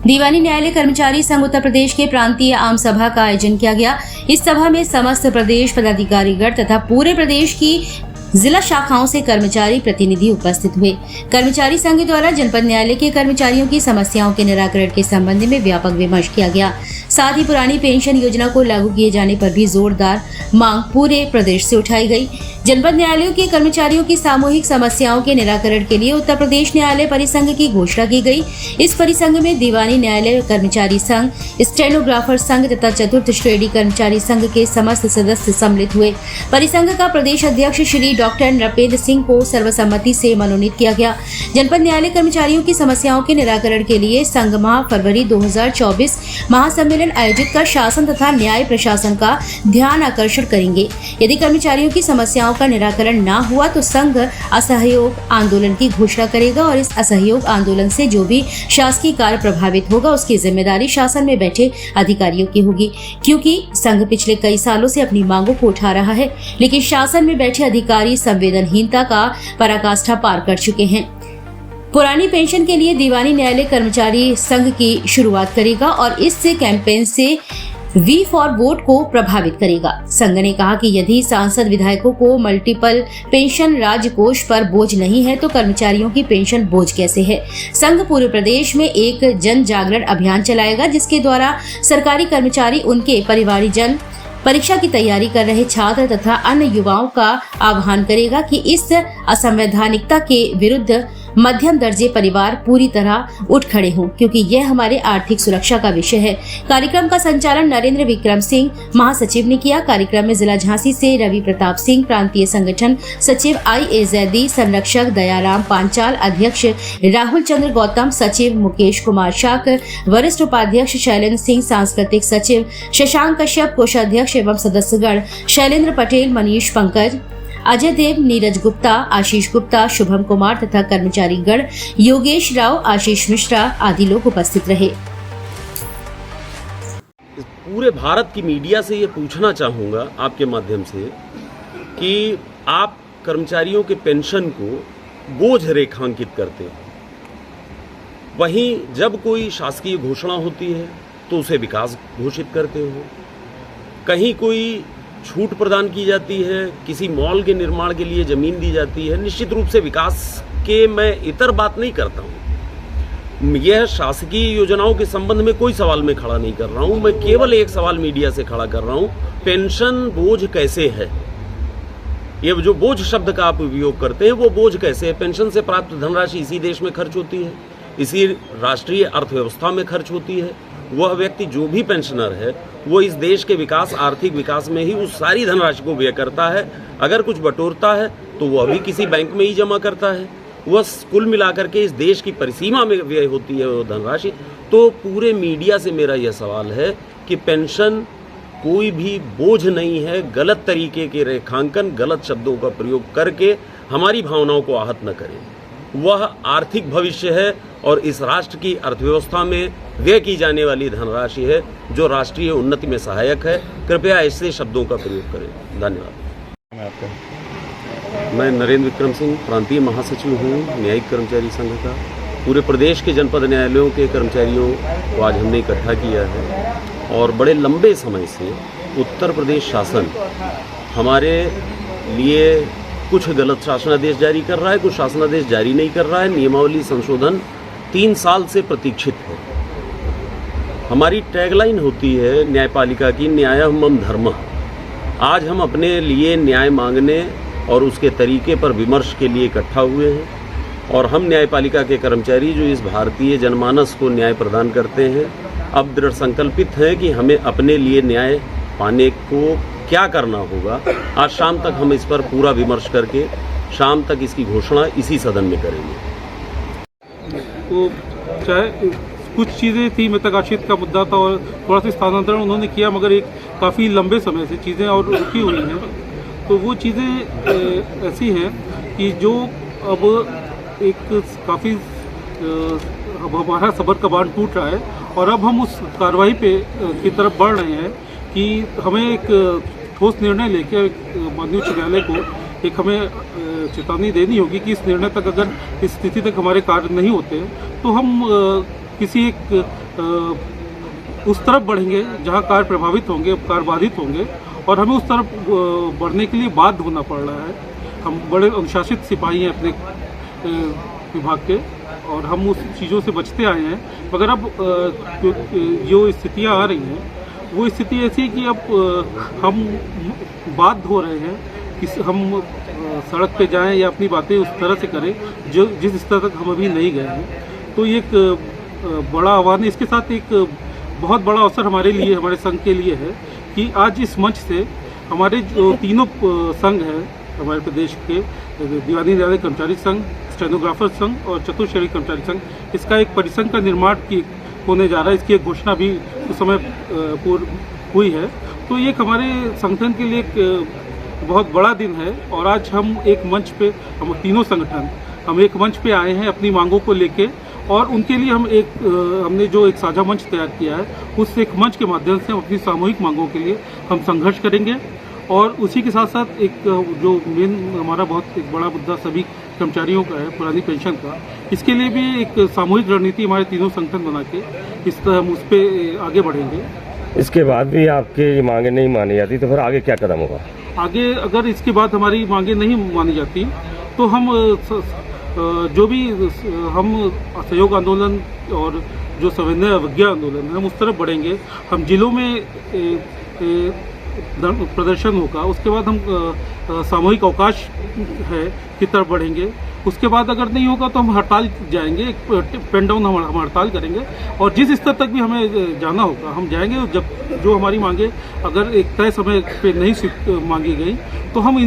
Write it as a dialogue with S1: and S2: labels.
S1: दीवानी न्यायालय कर्मचारी संघ उत्तर प्रदेश के प्रांतीय आम सभा का आयोजन किया गया। इस सभा में समस्त प्रदेश पदाधिकारीगण तथा पूरे प्रदेश की जिला शाखाओं से कर्मचारी प्रतिनिधि उपस्थित हुए। कर्मचारी संघ द्वारा जनपद न्यायालय के कर्मचारियों की समस्याओं के निराकरण के संबंध में व्यापक विमर्श किया गया। साथ ही पुरानी पेंशन योजना को लागू किए जाने पर भी जोरदार मांग पूरे प्रदेश से उठाई गई। जनपद न्यायालयों के कर्मचारियों की सामूहिक समस्याओं के निराकरण के लिए उत्तर प्रदेश न्यायालय परिसंघ की घोषणा की गई। इस परिसंघ में दीवानी न्यायालय कर्मचारी संघ, स्टेनोग्राफर संघ तथा चतुर्थ श्रेणी कर्मचारी संघ के समस्त सदस्य सम्मिलित हुए। परिसंघ का प्रदेश अध्यक्ष श्री डॉक्टर नृपेंद्र सिंह को सर्वसम्मति से मनोनीत किया गया। जनपद न्यायालय कर्मचारियों की समस्याओं के निराकरण के लिए संघ माह फरवरी 2024 महासम्मेलन आयोजित कर शासन तथा न्याय प्रशासन का ध्यान आकर्षण करेंगे। यदि कर्मचारियों की समस्याओं का निराकरण न हुआ तो संघ असहयोग आंदोलन की घोषणा करेगा और इस असहयोग आंदोलन से जो भी शासकीय कार्य प्रभावित होगा उसकी जिम्मेदारी शासन में बैठे अधिकारियों की होगी। क्योंकि संघ पिछले कई सालों से अपनी मांगों को उठा रहा है, लेकिन शासन में बैठे अधिकारी संवेदनहीनता का पराकाष्ठा पार कर चुके हैं। पुरानी पेंशन के लिए दीवानी न्यायालय कर्मचारी संघ की शुरुआत करेगा और इस कैंपेन से वी फॉर वोट को प्रभावित करेगा। संघ ने कहा कि यदि सांसद विधायकों को मल्टीपल पेंशन राज्य कोष पर बोझ नहीं है तो कर्मचारियों की पेंशन बोझ कैसे है। संघ पूरे प्रदेश में एक जन जागरण अभियान चलाएगा जिसके द्वारा सरकारी कर्मचारी, उनके परिवारजन, परीक्षा की तैयारी कर रहे छात्र तथा अन्य युवाओं का आह्वान करेगा कि इस असंवैधानिकता के विरुद्ध मध्यम दर्जे परिवार पूरी तरह उठ खड़े हों, क्योंकि यह हमारे आर्थिक सुरक्षा का विषय है। कार्यक्रम का संचालन नरेंद्र विक्रम सिंह महासचिव ने किया। कार्यक्रम में जिला झांसी से रवि प्रताप सिंह, प्रांतीय संगठन सचिव IA जैदी, संरक्षक दयाराम पांचाल, अध्यक्ष राहुल चंद्र गौतम, सचिव मुकेश कुमार शाक, वरिष्ठ उपाध्यक्ष शैलेंद्र सिंह, सांस्कृतिक सचिव शशांक कश्यप, कोषाध्यक्ष एवं सदस्यगण शैलेंद्र पटेल, मनीष पंकज, अजय देव, नीरज गुप्ता, आशीष गुप्ता, शुभम कुमार तथा कर्मचारी गण योगेश राव, आशीष मिश्रा आदि लोग उपस्थित रहे।
S2: पूरे भारत की मीडिया से ये पूछना चाहूँगा आपके माध्यम से कि आप कर्मचारियों के पेंशन को बोझ रेखांकित करते हैं, वहीं जब कोई शासकीय घोषणा होती है तो उसे विकास घोषित करते हो। कहीं कोई छूट प्रदान की जाती है, किसी मॉल के निर्माण के लिए जमीन दी जाती है। निश्चित रूप से विकास के मैं इतर बात नहीं करता हूँ। यह शासकीय योजनाओं के संबंध में कोई सवाल मैं खड़ा नहीं कर रहा हूँ। मैं केवल एक सवाल मीडिया से खड़ा कर रहा हूँ, पेंशन बोझ कैसे है। ये जो बोझ शब्द का आप उपयोग करते हैं वो बोझ कैसे है। पेंशन से प्राप्त धनराशि इसी देश में खर्च होती है, इसी राष्ट्रीय अर्थव्यवस्था में खर्च होती है। वह व्यक्ति जो भी पेंशनर है वो इस देश के विकास, आर्थिक विकास में ही उस सारी धनराशि को व्यय करता है। अगर कुछ बटोरता है तो वह भी किसी बैंक में ही जमा करता है। वह कुल मिलाकर के इस देश की परिसीमा में व्यय होती है वो धनराशि। तो पूरे मीडिया से मेरा यह सवाल है कि पेंशन कोई भी बोझ नहीं है। गलत तरीके के रेखांकन, गलत शब्दों का प्रयोग करके हमारी भावनाओं को आहत न करें। वह आर्थिक भविष्य है और इस राष्ट्र की अर्थव्यवस्था में व्यय की जाने वाली धनराशि है जो राष्ट्रीय उन्नति में सहायक है। कृपया ऐसे शब्दों का प्रयोग करें। धन्यवाद। मैं नरेंद्र विक्रम सिंह, प्रांतीय महासचिव हूँ न्यायिक कर्मचारी संघ का। पूरे प्रदेश के जनपद न्यायालयों के कर्मचारियों को आज हमने इकट्ठा किया है और बड़े लंबे समय से उत्तर प्रदेश शासन हमारे लिए कुछ गलत शासनादेश जारी कर रहा है, कुछ शासनादेश जारी नहीं कर रहा है। नियमावली संशोधन 3 साल से प्रतीक्षित है। हमारी टैगलाइन होती है न्यायपालिका की, न्यायम् मम धर्मः। आज हम अपने लिए न्याय मांगने और उसके तरीके पर विमर्श के लिए इकट्ठा हुए हैं और हम न्यायपालिका के कर्मचारी जो इस भारतीय जनमानस को न्याय प्रदान करते हैं, अब दृढ़ संकल्पित हैं कि हमें अपने लिए न्याय पाने को क्या करना होगा। आज शाम तक हम इस पर पूरा विमर्श करके शाम तक इसकी घोषणा इसी सदन में करेंगे।
S3: तो चाहे कुछ चीज़ें थी, मितकाशित का मुद्दा था और थोड़ा सा स्थानांतरण उन्होंने किया, मगर एक काफ़ी लंबे समय से चीज़ें और रुकी हुई हैं। तो वो चीज़ें ऐसी हैं कि जो अब एक काफ़ी अब हमारा सबर का बांध टूट रहा है और अब हम उस कार्रवाई की तरफ बढ़ रहे हैं कि हमें एक ठोस निर्णय लेकर माननीय उच्च न्यायालय को एक हमें चेतावनी देनी होगी कि इस निर्णय तक, अगर इस स्थिति तक हमारे कार्य नहीं होते तो हम किसी एक उस तरफ बढ़ेंगे जहाँ कार्य प्रभावित होंगे, कार्य बाधित होंगे, और हमें उस तरफ बढ़ने के लिए बाध्य होना पड़ रहा है। हम बड़े अनुशासित सिपाही हैं अपने विभाग के, और हम उस चीज़ों से बचते आए हैं। मगर अब जो स्थितियाँ आ रही हैं वो स्थिति ऐसी है कि अब हम बाध्य हो रहे हैं कि हम सड़क पे जाएं या अपनी बातें उस तरह से करें जो जिस स्तर तक हम अभी नहीं गए हैं। तो ये एक बड़ा आह्वान है। इसके साथ एक बहुत बड़ा अवसर हमारे लिए, हमारे संघ के लिए है कि आज इस मंच से हमारे जो तीनों संघ हैं हमारे प्रदेश के, दीवानी न्यायालय कर्मचारी संघ, स्टेनोग्राफर संघ और चतुर्श्रेणी कर्मचारी संघ, इसका एक परिसंघ का निर्माण होने जा रहा है। इसकी एक घोषणा भी उस समय पूर्व हुई है। तो ये हमारे संगठन के लिए एक बहुत बड़ा दिन है, और आज हम एक मंच पे, हम तीनों संगठन हम एक मंच पे आए हैं अपनी मांगों को लेके, और उनके लिए हमने जो एक साझा मंच तैयार किया है, उस एक मंच के माध्यम से हम अपनी सामूहिक मांगों के लिए हम संघर्ष करेंगे। और उसी के साथ साथ एक जो मेन हमारा बहुत एक बड़ा मुद्दा सभी कर्मचारियों का है, पुरानी पेंशन का, इसके लिए भी एक सामूहिक रणनीति हमारे तीनों संगठन बना के इस तरह हम उस पर आगे बढ़ेंगे।
S4: इसके बाद भी आपकी मांगे नहीं मानी जाती तो फिर आगे क्या कदम होगा?
S3: आगे अगर इसके बाद हमारी मांगे नहीं मानी जाती तो हम जो भी हम असहयोग आंदोलन और जो संविधान अवज्ञा आंदोलन है, हम उस तरफ बढ़ेंगे। हम जिलों में प्रदर्शन होगा, उसके बाद हम सामूहिक अवकाश है की तरफ बढ़ेंगे। उसके बाद अगर नहीं होगा तो हम हड़ताल जाएंगे, एक पेन डाउन हम हड़ताल करेंगे, और जिस स्तर तक भी हमें जाना होगा हम जाएंगे। जब जो हमारी मांगे अगर एक तय समय पे नहीं मांगी गई तो हम